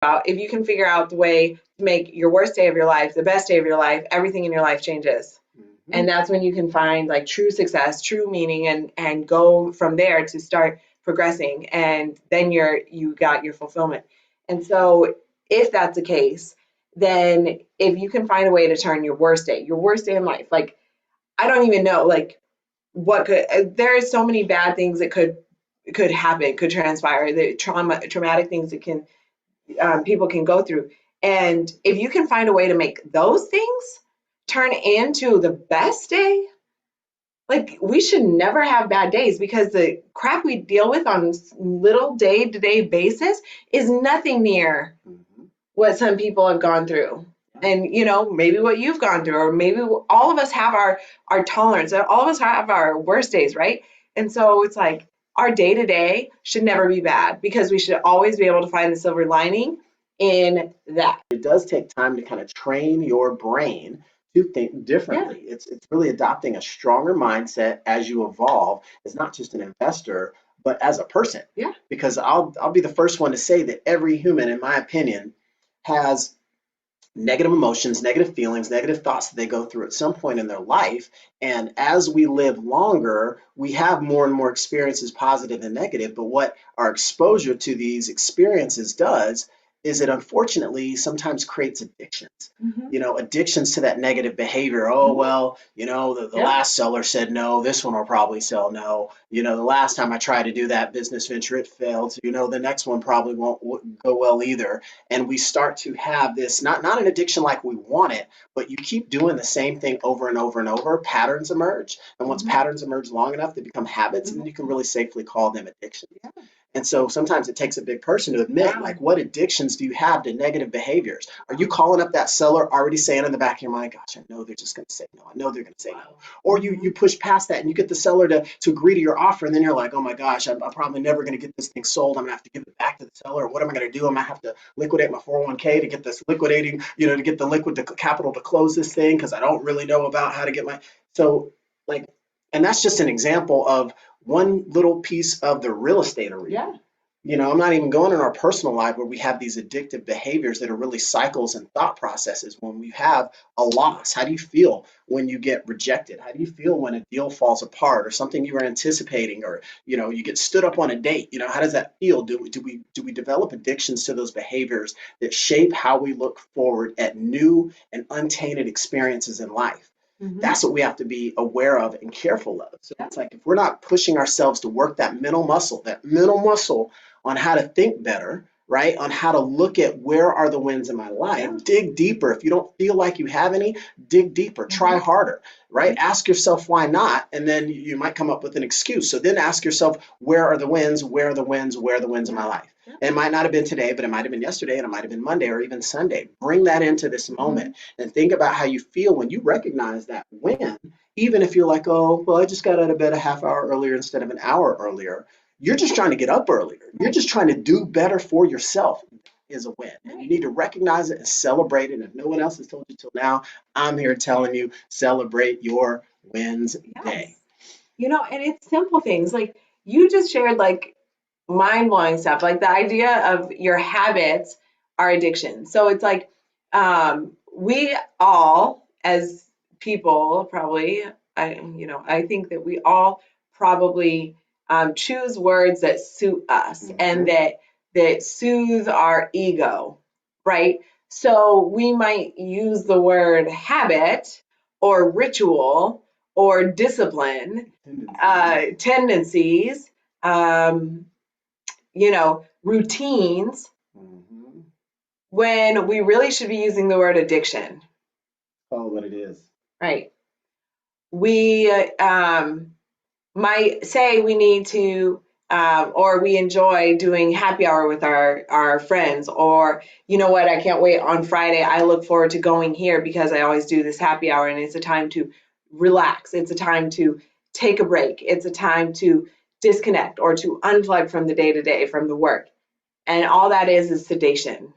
about, if you can figure out the way to make your worst day of your life the best day of your life, everything in your life changes. And that's when you can find like true success, true meaning, and go from there to start progressing. And then you got your fulfillment. And so if that's the case, then if you can find a way to turn your worst day in life, like I don't even know, like what could, there are so many bad things that could happen, could transpire, the traumatic things that can people can go through. And if you can find a way to make those things turn into the best day, like we should never have bad days, because the crap we deal with on little day-to-day basis is nothing near what some people have gone through. And maybe what you've gone through, or maybe all of us have our tolerance, all of us have our worst days, right? And so it's like our day-to-day should never be bad, because we should always be able to find the silver lining in that. It does take time to kind of train your brain to think differently. It's really adopting a stronger mindset as you evolve, as not just an investor, but as a person. Yeah. Because I'll be the first one to say that every human, in my opinion, has negative emotions, negative feelings, negative thoughts that they go through at some point in their life. And as we live longer, we have more and more experiences, positive and negative. But what our exposure to these experiences does is it unfortunately sometimes creates addictions. Addictions to that negative behavior. Oh, well, the last seller said no, this one will probably sell no. The last time I tried to do that business venture, it failed. So, the next one probably won't go well either. And we start to have this, not an addiction like we want it, but you keep doing the same thing over and over and over, patterns emerge. And once patterns emerge long enough, they become habits, and then you can really safely call them addictions. And so sometimes it takes a big person to admit, like, what addictions do you have to negative behaviors? Are you calling up that seller already saying in the back of your mind, gosh, I know they're just going to say no. I know they're going to say no. Or you push past that and you get the seller to agree to your offer, and then you're like, oh my gosh, I'm probably never going to get this thing sold. I'm going to have to give it back to the seller. What am I going to do? I'm going to have to liquidate my 401k to get this liquidating, to get the liquid capital to close this thing, because I don't really know about how to get my, so like, and that's just an example of one little piece of the real estate arena. I'm not even going in our personal life where we have these addictive behaviors that are really cycles and thought processes. When we have a loss, how do you feel when you get rejected? How do you feel when a deal falls apart, or something you were anticipating, or you get stood up on a date? How does that feel? Do we develop addictions to those behaviors that shape how we look forward at new and untainted experiences in life? That's what we have to be aware of and careful of. So it's like, if we're not pushing ourselves to work that mental muscle on how to think better, right? On how to look at where are the wins in my life, dig deeper. If you don't feel like you have any, dig deeper, try harder, right? Ask yourself why not, and then you might come up with an excuse. So then ask yourself, where are the wins? Where are the wins? Where are the wins in my life? And it might not have been today, but it might have been yesterday, and it might have been Monday or even Sunday. Bring that into this moment and think about how you feel when you recognize that win, even if you're like, oh, well, I just got out of bed a half hour earlier instead of an hour earlier. You're just trying to get up earlier. You're just trying to do better for yourself. Is a win. And you need to recognize it and celebrate it. And if no one else has told you till now, I'm here telling you, celebrate your wins day. And it's simple things. Like you just shared, like mind-blowing stuff, like the idea of your habits are addiction. So it's like we all, as people, probably, I think that we all probably choose words that suit us and that soothe our ego, right? So we might use the word habit or ritual or discipline, tendencies, routines, when we really should be using the word addiction. Call it what it is. Right. We might say we need to, or we enjoy doing happy hour with our friends, or you know what, I can't wait on Friday. I look forward to going here because I always do this happy hour, and it's a time to relax. It's a time to take a break. It's a time to disconnect or to unplug from the day-to-day, from the work. And all that is sedation.